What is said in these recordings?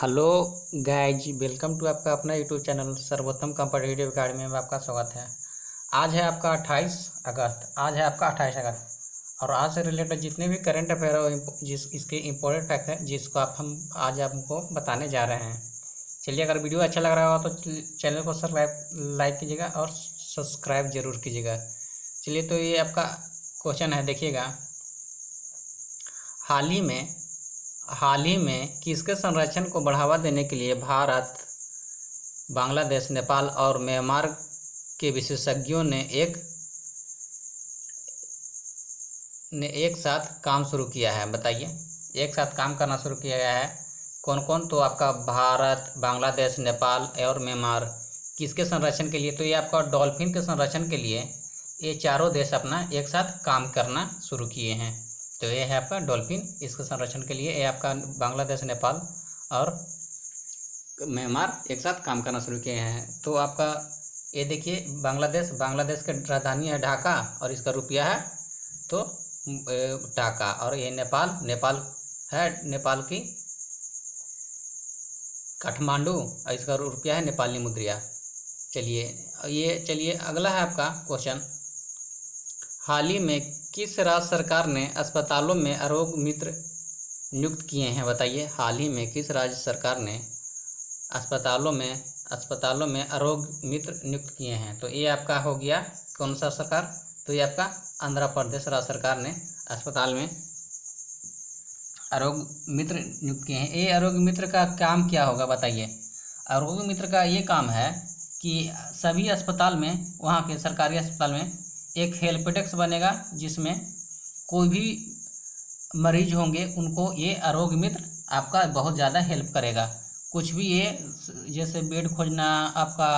Hello guys, welcome to आपका अपना YouTube channel सर्वोत्तम कॉम्पिटिटिव अकेडमी में आपका स्वागत है। आज है आपका 28 अगस्त और आज से रिलेटेड जितने भी करंट अफेयर हो इसके इम्पोर्टेंट फैक्ट हैं जिसको हम आज आपको बताने जा रहे हैं। चलिए, अगर वीडियो अच्छा लग रहा हो तो चैनल को लाइक कीजिएगा और सब्सक्राइब जरूर कीजिएगा। चलिए, तो ये आपका क्वेश्चन है, देखिएगा। हाल ही में किसके संरक्षण को बढ़ावा देने के लिए भारत, बांग्लादेश, नेपाल और म्यांमार के विशेषज्ञों ने एक साथ काम शुरू किया है? बताइए, एक साथ काम करना शुरू किया गया है कौन कौन? तो आपका भारत, बांग्लादेश, नेपाल और म्यांमार किसके संरक्षण के लिए? तो ये आपका डॉल्फिन के संरक्षण के लिए ये चारों देश अपना एक साथ काम करना शुरू किए हैं। तो ये है आपका डॉल्फिन, इसके संरक्षण के लिए ये आपका बांग्लादेश, नेपाल और म्यांमार एक साथ काम करना शुरू किए हैं। तो आपका ये देखिए, बांग्लादेश की राजधानी है ढाका और इसका रुपया है तो ढाका। और ये नेपाल है, नेपाल की काठमांडू और इसका रुपया है नेपाली मुद्रा। चलिए अगला है आपका क्वेश्चन। हाल ही में किस राज्य सरकार ने अस्पतालों में आरोग्य मित्र नियुक्त किए हैं? बताइए, हाल ही में किस राज्य सरकार ने अस्पतालों में आरोग्य मित्र नियुक्त किए हैं? तो ये आपका हो गया कौन सा सरकार? तो ये आपका आंध्र प्रदेश राज्य सरकार ने अस्पताल में आरोग्य मित्र नियुक्त किए हैं। ये आरोग्य मित्र का काम क्या होगा? बताइए। आरोग्य मित्र का ये काम है कि सभी अस्पताल में, वहाँ के सरकारी अस्पताल में एक हेल्प डेस्क बनेगा जिसमें कोई भी मरीज होंगे उनको ये आरोग्य मित्र आपका बहुत ज़्यादा हेल्प करेगा। कुछ भी ये जैसे बेड खोजना, आपका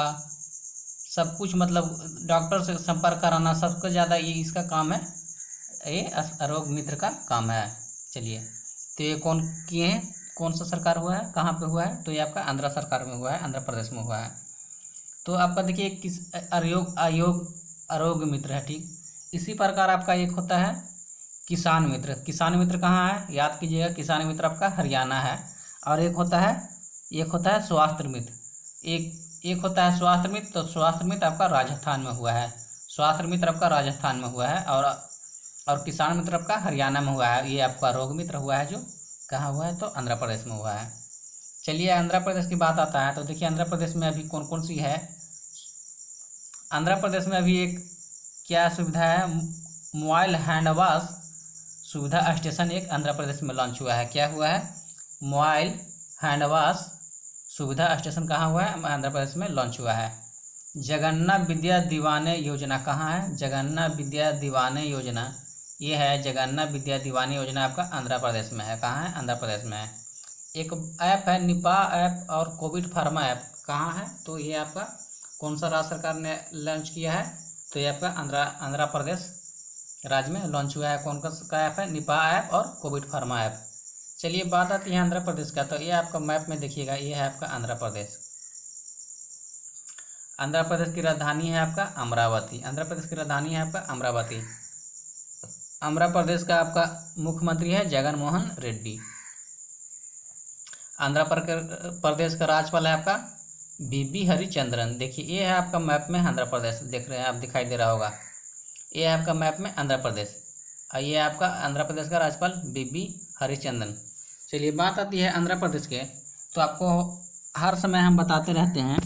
सब कुछ, मतलब डॉक्टर से संपर्क कराना, सबसे ज़्यादा ये इसका काम है, ये आरोग्य मित्र का काम है। चलिए, तो ये कौन किए हैं? कौन सा सरकार हुआ है, कहाँ पे हुआ है? तो ये आपका आंध्र सरकार में हुआ है, आंध्र प्रदेश में हुआ है। तो आपका देखिए किस आरोग्य मित्र है, ठीक। इसी प्रकार आपका एक होता है किसान मित्र कहाँ है? याद कीजिएगा, किसान मित्र आपका हरियाणा है। और एक होता है स्वास्थ्य मित्र। एक होता है स्वास्थ्य मित्र, तो स्वास्थ्य मित्र आपका राजस्थान में हुआ है। स्वास्थ्य मित्र आपका राजस्थान में हुआ है और किसान मित्र आपका हरियाणा में हुआ है। ये आपका आरोग्य मित्र हुआ है जो कहाँ हुआ है? तो आंध्र प्रदेश में हुआ है। चलिए, आंध्र प्रदेश की बात आता है तो देखिए आंध्र प्रदेश में अभी कौन कौन सी है। आंध्र प्रदेश में अभी एक क्या सुविधा है? मोबाइल हैंड वॉश सुविधा स्टेशन एक आंध्र प्रदेश में लॉन्च हुआ है। क्या हुआ है? मोबाइल हैंड वॉश सुविधा स्टेशन कहाँ हुआ है? आंध्र प्रदेश में लॉन्च हुआ है। जगन्ना विद्या दीवाने योजना कहाँ है? जगन्ना विद्या दीवाने योजना, ये है जगन्ना विद्या दीवाने योजना आपका आंध्र प्रदेश में है। कहाँ है? आंध्र प्रदेश में है। एक ऐप है निपाह ऐप और कोविड फार्मा ऐप, कहाँ है? तो ये आपका कौन सा राज्य सरकार ने लॉन्च किया है? तो ये आपका आंध्र प्रदेश राज्य में लॉन्च हुआ है। कौन का ऐप है? निपाह ऐप और कोविड फार्मा ऐप। चलिए, बात आती है आंध्र प्रदेश का। तो ये आपका मैप में देखिएगा, ये है आपका आंध्र प्रदेश। आंध्र प्रदेश की राजधानी है आपका अमरावती। आंध्र प्रदेश की राजधानी है आपका अमरावती। आंध्र प्रदेश का आपका मुख्यमंत्री है जगन मोहन रेड्डी। आंध्र प्रदेश का राज्यपाल है आपका बीबी हरिचंद्रन। देखिए, ये है आपका मैप में आंध्र प्रदेश, देख रहे हैं आप, दिखाई दे रहा होगा। ये है आपका मैप में आंध्र प्रदेश और ये आपका आंध्र प्रदेश का राज्यपाल बीबी हरिचंद्रन। चलिए, बात आती है आंध्र प्रदेश के। तो आपको हर समय हम बताते रहते हैं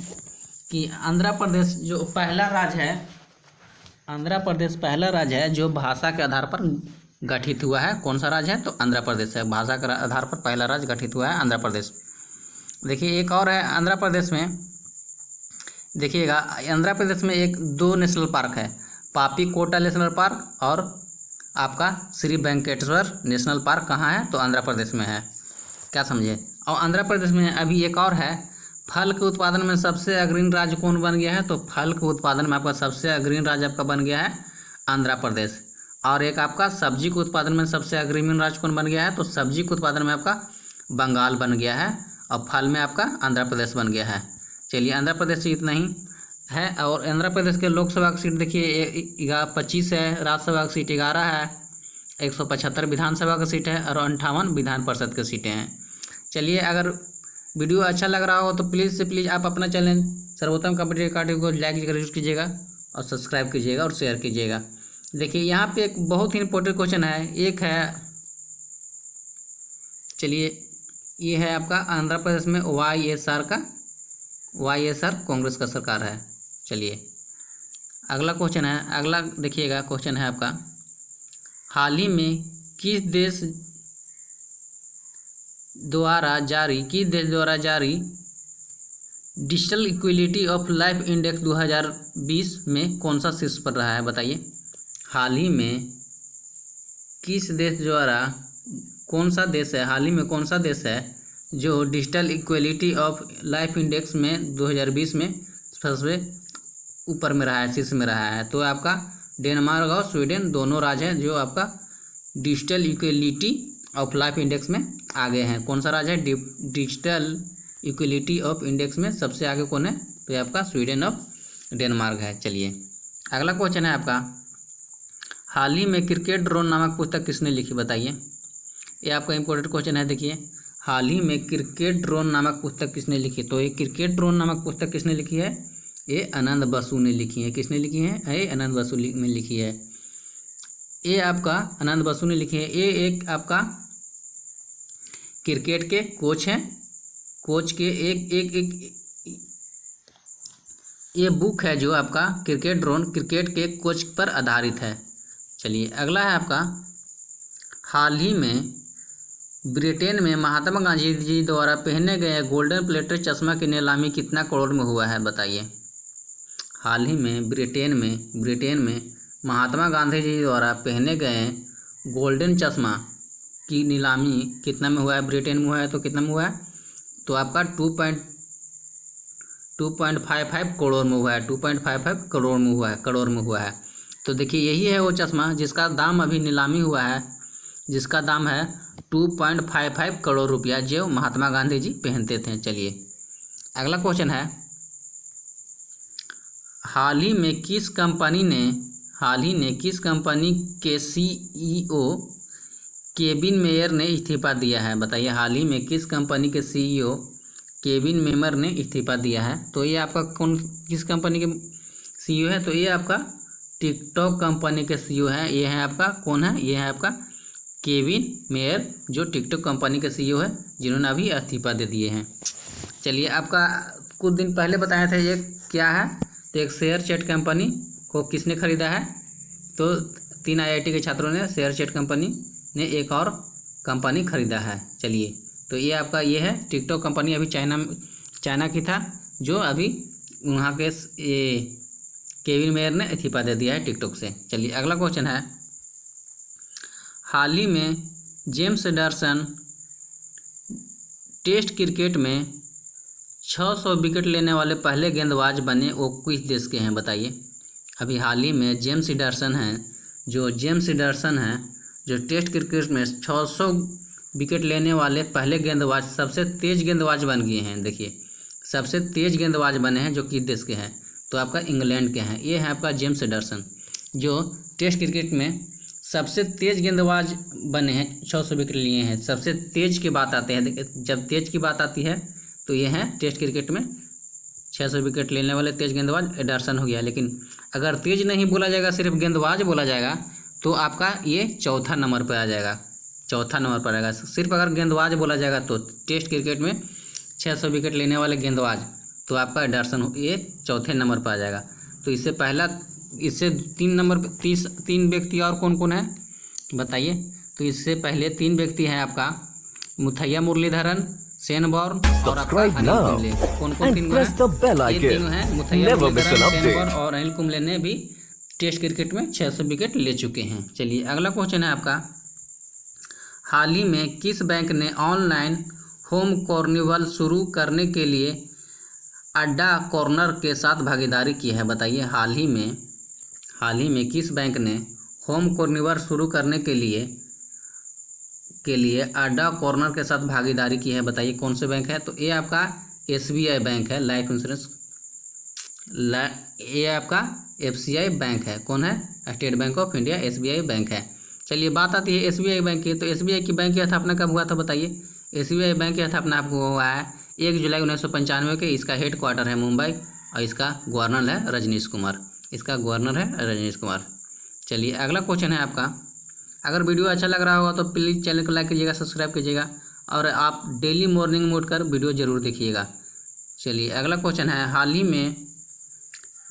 कि आंध्र प्रदेश जो पहला राज्य है, आंध्र प्रदेश पहला राज्य है जो भाषा के आधार पर गठित हुआ है। कौन सा राज्य है? तो आंध्र प्रदेश है। भाषा के आधार पर पहला राज्य गठित हुआ है आंध्र प्रदेश। देखिए, एक और है आंध्र प्रदेश में, देखिएगा, आंध्र प्रदेश में दो नेशनल पार्क है, पापी कोटा नेशनल पार्क और आपका श्री वेंकटेश्वर नेशनल पार्क। कहाँ है? तो आंध्र प्रदेश में है। क्या समझे? और आंध्र प्रदेश में अभी एक और है, फल के उत्पादन में सबसे अग्रणी राज्य कौन बन गया है? तो फल के उत्पादन में आपका सबसे अग्रणी राज्य आपका बन गया है आंध्र प्रदेश। और एक आपका सब्जी के उत्पादन में सबसे अग्रणी राज्य कौन बन गया है? तो सब्जी के उत्पादन में आपका बंगाल बन गया है और फल में आपका आंध्र प्रदेश बन गया है। चलिए, आंध्र प्रदेश से इतना ही है। और आंध्र प्रदेश के लोकसभा की सीट देखिए 25 है, राज्यसभा की सीट 11 है, 175 विधानसभा की सीट है और 58 विधान परिषद की सीटें हैं। चलिए, अगर वीडियो अच्छा लग रहा हो तो प्लीज़ से प्लीज़ आप अपना चैनल सर्वोत्तम कॉम्पिटिटिव अकादमी को लाइक जरूर कीजिएगा और सब्सक्राइब कीजिएगा और शेयर कीजिएगा। देखिए यहाँ पे एक बहुत ही इंपॉर्टेंट क्वेश्चन है, एक है, चलिए ये है आपका आंध्र प्रदेश में YSR कांग्रेस का सरकार है। चलिए अगला क्वेश्चन है, अगला देखिएगा क्वेश्चन है आपका, हाल ही में किस देश द्वारा जारी digital equality of life index 2020 में कौन सा शीर्ष पर रहा है बताइए। हाल ही में किस देश द्वारा, कौन सा देश है, हाल ही में कौन सा देश है जो digital equality of life index में 2020 में सबसे ऊपर में रहा है, शीर्ष में रहा है। तो आपका डेनमार्क और स्वीडन दोनों राज्य हैं जो आपका digital equality of life index में आगे हैं। कौन सा राज्य है डिजिटल इक्विलिटी ऑफ इंडेक्स में सबसे आगे कौन है, तो ये आपका स्वीडन और डेनमार्क है। चलिए अगला क्वेश्चन है आपका, हाल ही में क्रिकेट ड्रोन नामक पुस्तक किसने लिखी बताइए। ये आपका इंपॉर्टेंट क्वेश्चन है। देखिए हाल ही में क्रिकेट ड्रोन नामक पुस्तक किसने लिखी, तो ये क्रिकेट ड्रोन नामक पुस्तक किसने लिखी है, ये आनंद बसु ने लिखी है। किसने लिखी है, ये आनंद बसु ने लिखी है। ये आपका आनंद बसु ने लिखी है। ये एक आपका क्रिकेट के कोच हैं, कोच के एक ये बुक है जो आपका क्रिकेट ड्रोन क्रिकेट के कोच पर आधारित है। चलिए अगला है आपका, हाल ही में ब्रिटेन में महात्मा गांधी जी द्वारा पहने गए गोल्डन प्लेटेड चश्मा की नीलामी कितना करोड़ में हुआ है बताइए। हाल ही में ब्रिटेन में महात्मा गांधी जी द्वारा पहने गए गोल्डन चश्मा की नीलामी कितना में हुआ है, ब्रिटेन में हुआ है। तो कितना में हुआ है, तो आपका 2.55 करोड़ में हुआ है, 2.55 करोड़ में हुआ है। तो देखिए यही है वो चश्मा जिसका दाम अभी नीलामी हुआ है, जिसका दाम है 2.55 करोड़ रुपया, जो महात्मा गांधी जी पहनते थे। चलिए अगला क्वेश्चन है, हाल ही में किस कंपनी के CEO केविन मेयर ने इस्तीफा दिया है बताइए। हाल ही में किस कंपनी के CEO केविन मेयर ने इस्तीफा दिया है। तो ये आपका किस कंपनी के CEO है, तो ये आपका टिकटॉक कंपनी के CEO है। ये है आपका कौन है, ये है आपका केविन मेयर, जो टिकटॉक कंपनी के CEO है, जिन्होंने अभी इस्तीफा दे दिए हैं। चलिए आपका कुछ दिन पहले बताया था ये क्या है, तो एक शेयर चैट कंपनी को किसने खरीदा है, तो 3 IIT के छात्रों ने शेयर चैट कंपनी ने एक और कंपनी खरीदा है। चलिए तो ये आपका ये है टिकटॉक कंपनी, अभी चाइना की था, जो अभी वहाँ के ये केविन मेयर ने इस्तीफा दे दिया है टिकटॉक से। चलिए अगला क्वेश्चन है, हाल ही में जेम्स एंडरसन टेस्ट क्रिकेट में 600 विकेट लेने वाले पहले गेंदबाज बने, वो किस देश के हैं बताइए। अभी हाल ही में जेम्स एंडरसन हैं जो टेस्ट क्रिकेट में 600 विकेट लेने वाले पहले गेंदबाज, सबसे तेज गेंदबाज बन गए हैं। देखिए सबसे तेज गेंदबाज बने हैं, जो किस देश के हैं, तो आपका इंग्लैंड के हैं। ये है आपका जेम्स एंडरसन, जो टेस्ट क्रिकेट में सबसे तेज गेंदबाज बने हैं, 600 विकेट लिए हैं। सबसे तेज की बात आते हैं, जब तेज की बात आती है तो ये है टेस्ट क्रिकेट में 600 विकेट लेने वाले तेज गेंदबाज एंडरसन हो गया। लेकिन अगर तेज नहीं बोला जाएगा, सिर्फ गेंदबाज बोला जाएगा, तो आपका ये चौथा नंबर पर आ जाएगा, चौथा नंबर पर आएगा। सिर्फ अगर गेंदबाज बोला जाएगा तो टेस्ट क्रिकेट में 600 विकेट लेने वाले गेंदबाज, तो आपका एंडरसन ये चौथे नंबर पर आ जाएगा। तो इससे 3 व्यक्ति और कौन कौन है बताइए। तो इससे पहले 3 व्यक्ति हैं आपका मुथैया मुरलीधरन, शेन वॉर्न और आपका अनिल कुंबले। कौन 3 हैं, ये तीनों हैं, मुथैया मुरलीधरन, शेन वॉर्न और अनिल कुंबले ने भी टेस्ट क्रिकेट में 600 विकेट ले चुके हैं। चलिए अगला क्वेश्चन है आपका, हाल ही में किस बैंक ने ऑनलाइन होम कार्निवल शुरू करने के लिए अड्डा कॉर्नर के साथ भागीदारी की है बताइए। हाल ही में किस बैंक ने होम कार्निवल शुरू करने के लिए अड्डा कॉर्नर के साथ भागीदारी की है बताइए, कौन से बैंक है। तो ये आपका SBI बैंक है, लाइफ इंश्योरेंस। ये आपका FCI बैंक है, कौन है, state bank of India, SBI bank है। चलिए बात आती है SBI बैंक की। तो SBI की बैंक की स्थापना कब हुआ था बताइए। SBI बैंक की स्थापना आपको हुआ है 1 जुलाई 1995 के। इसका हेड क्वार्टर है मुंबई और इसका गवर्नर है रजनीश कुमार। इसका गवर्नर है रजनीश कुमार। चलिए अगला क्वेश्चन है आपका। अगर वीडियो अच्छा लग रहा होगा तो प्लीज़ चैनल को लाइक कीजिएगा, सब्सक्राइब कीजिएगा और आप डेली मॉर्निंग में उठकर वीडियो ज़रूर देखिएगा। चलिए अगला क्वेश्चन है, हाल ही में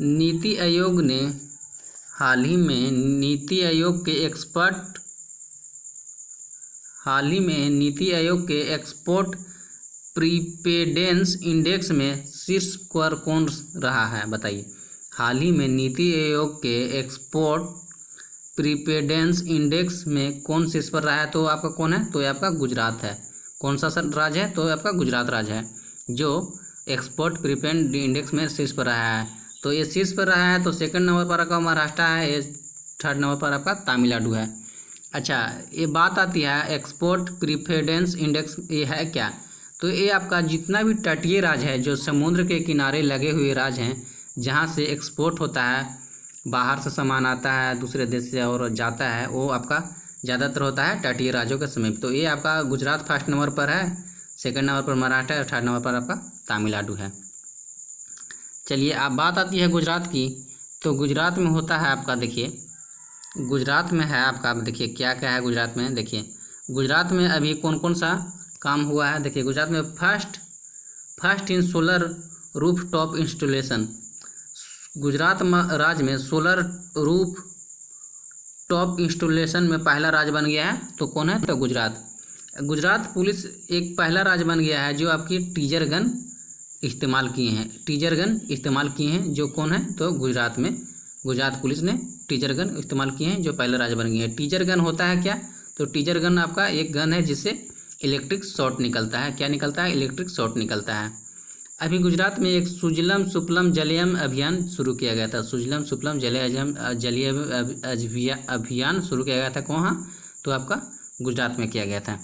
नीति आयोग के एक्सपोर्ट प्रीपेडेंस इंडेक्स में शीर्ष पर कौन रहा है बताइए। हाल ही में नीति आयोग के एक्सपोर्ट प्रीपेडेंस इंडेक्स में कौन शीर्ष पर रहा है? तो आपका कौन है? तो ये आपका गुजरात है। कौन सा राज्य है? तो आपका गुजरात राज्य है जो एक्सपोर्ट प्रीपेड इंडेक्स में शीर्ष पर रहा है। तो ये शीर्ष पर रहा है तो सेकंड नंबर पर आपका महाराष्ट्र है, ये थर्ड नंबर पर आपका तमिलनाडु है। अच्छा, ये बात आती है एक्सपोर्ट प्रीफेडेंस इंडेक्स, ये है क्या? तो ये आपका जितना भी तटीय राज्य है, जो समुद्र के किनारे लगे हुए राज्य हैं, जहाँ से एक्सपोर्ट होता है, बाहर से सामान आता है दूसरे देश से और जाता है, वो आपका ज़्यादातर होता है तटीय राज्यों के समीप। तो ये आपका गुजरात फर्स्ट नंबर पर है, सेकंड नंबर पर महाराष्ट्र है और थर्ड नंबर पर आपका तमिलनाडु है। चलिए अब बात आती है गुजरात की। तो गुजरात में होता है आपका, देखिए गुजरात में है आपका, देखिए क्या क्या है गुजरात में। देखिए गुजरात में अभी कौन कौन सा काम हुआ है। देखिए गुजरात में first in solar roof top installation. Gujarat राज्य में सोलर रूफ टॉप इंस्टॉलेशन में पहला राज्य बन गया है। तो कौन है? तो गुजरात पुलिस एक पहला राज्य बन गया है जो आपकी टीजर गन इस्तेमाल किए हैं। जो कौन है? तो गुजरात पुलिस ने टीजर गन इस्तेमाल किए हैं, जो पहला राज्य बन गए हैं। टीजर गन होता है क्या? तो टीजर गन आपका एक गन है जिससे इलेक्ट्रिक शॉट निकलता है। क्या निकलता है? इलेक्ट्रिक शॉट निकलता है। अभी गुजरात में एक सुजलम सुफलम जलयम अभियान शुरू किया गया था। सुजलम सुफलम जलयम अभियान शुरू किया गया था। कहाँ? तो आपका गुजरात में किया गया था।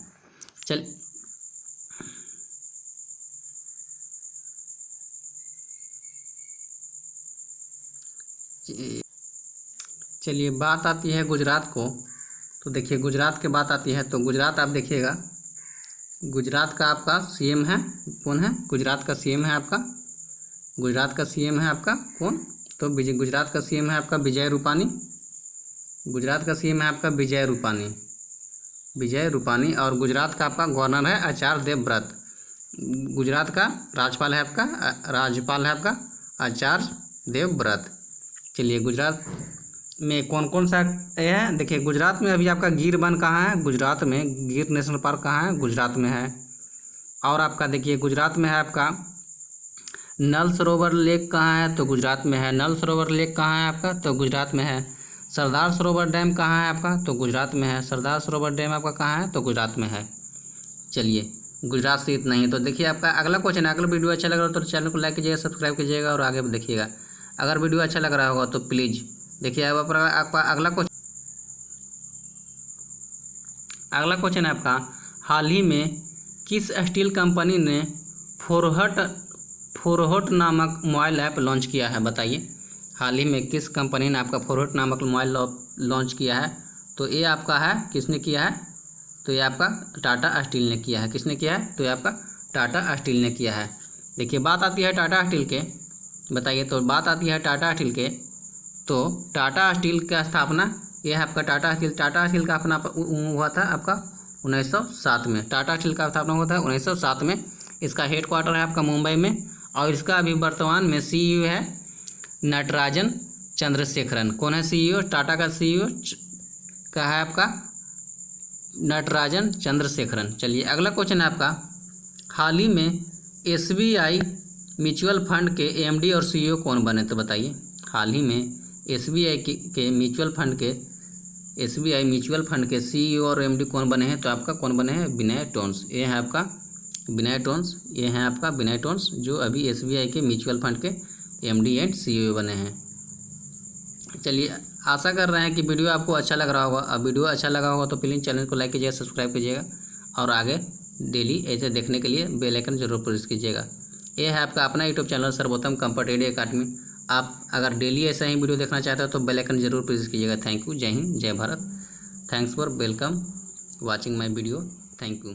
चलिए बात आती है गुजरात को। तो देखिए गुजरात की बात आती है तो गुजरात आप देखिएगा, गुजरात का आपका सीएम है कौन है? गुजरात का सीएम है आपका कौन? तो गुजरात का सीएम है आपका विजय रूपानी। और गुजरात का आपका गवर्नर है आचार्य देवव्रत। गुजरात का राज्यपाल है आपका आचार्य देवव्रत। चलिए गुजरात में कौन कौन सा है। देखिए गुजरात में अभी आपका गिर वन कहाँ है? गुजरात में गिर नेशनल पार्क कहाँ है? गुजरात में है। और आपका देखिए गुजरात में है आपका नल सरोवर लेक कहाँ है? तो गुजरात में है। नल सरोवर लेक कहाँ है आपका? तो गुजरात में है। सरदार सरोवर डैम कहाँ है आपका? तो गुजरात में है। सरदार सरोवर डैम आपका कहाँ है? तो गुजरात में है। चलिए गुजरात से इतना ही। तो देखिए आपका अगला क्वेश्चन है। अगला वीडियो अच्छा लग रहा हो तो चैनल को लाइक कीजिएगा, सब्सक्राइब कीजिएगा और आगे देखिएगा। अगर वीडियो अच्छा लग रहा होगा तो प्लीज़ देखिए। अब आपका अगला क्वेश्चन है आपका, हाल ही में किस स्टील कंपनी ने फोरहोट नामक मोबाइल ऐप लॉन्च किया है बताइए। हाल ही में किस कंपनी ने आपका फोरहोट नामक मोबाइल लॉन्च किया है? तो ये आपका है, किसने किया है? तो ये आपका टाटा स्टील ने किया है। किसने किया है? तो ये आपका टाटा स्टील ने किया है। देखिए बात आती है टाटा स्टील के, बताइए। तो बात आती है टाटा स्टील के। तो टाटा स्टील का स्थापना, यह है आपका टाटा स्टील का अपना हुआ था आपका 1907 में। टाटा स्टील का स्थापना हुआ था 1907 में। इसका हेड क्वार्टर है आपका मुंबई में और इसका अभी वर्तमान में सीईओ है नटराजन चंद्रशेखरन। कौन है सीईओ? टाटा का सीईओ का है आपका नटराजन चंद्रशेखरन। चलिए अगला क्वेश्चन है आपका, हाल ही में एसबीआई म्यूचुअल फंड के एमडी और सीईओ कौन बने? तो बताइए। हाल ही में एसबीआई म्यूचुअल फंड के सीईओ और एमडी कौन बने हैं? तो आपका कौन बने हैं? विनय टोन्स। ये है आपका विनय टोन्स जो अभी एसबीआई के म्यूचुअल फंड के एमडी एंड सीईओ बने हैं। चलिए आशा कर रहे हैं कि वीडियो आपको अच्छा लग रहा होगा। अब वीडियो अच्छा लगा होगा तो प्लीज़ चैनल को लाइक कीजिएगा, सब्सक्राइब कीजिएगा और आगे डेली ऐसे देखने के लिए बेल आइकन जरूर प्रेस कीजिएगा। ये है आपका अपना यूट्यूब चैनल सर्वोत्तम कंफर्ट एडी अकादमी। आप अगर डेली ऐसा ही वीडियो देखना चाहते हो तो बेल आइकन जरूर प्रेस कीजिएगा। Thank you. जय हिंद, जय Bharat. Thanks for welcome watching my video. Thank you.